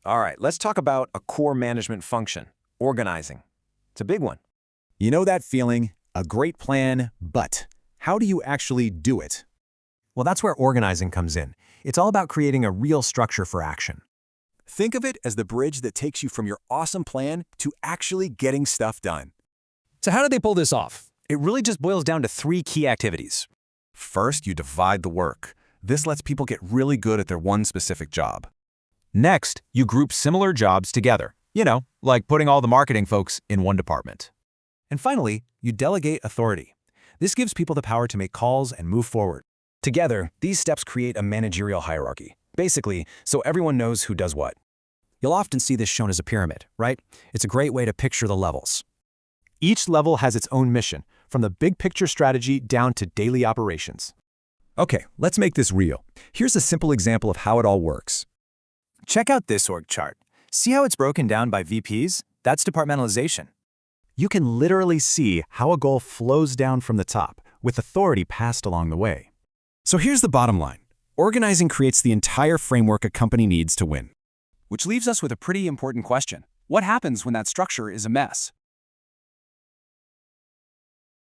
All right, let's talk about a core management function, organizing. It's a big one. You know that feeling? A great plan, but how do you actually do it? Well, that's where organizing comes in. It's all about creating a real structure for action. Think of it as the bridge that takes you from your awesome plan to actually getting stuff done. So how do they pull this off? It really just boils down to 3 key activities. First, you divide the work. This lets people get really good at their one specific job. Next, you group similar jobs together. Like putting all the marketing folks in one department. And finally, you delegate authority. This gives people the power to make calls and move forward. Together, these steps create a managerial hierarchy. Basically, so everyone knows who does what. You'll often see this shown as a pyramid, right? It's a great way to picture the levels. Each level has its own mission, from the big picture strategy down to daily operations. Okay, let's make this real. Here's a simple example of how it all works. Check out this org chart. See how it's broken down by VPs? That's departmentalization. You can literally see how a goal flows down from the top, with authority passed along the way. So here's the bottom line. Organizing creates the entire framework a company needs to win. Which leaves us with a pretty important question. What happens when that structure is a mess?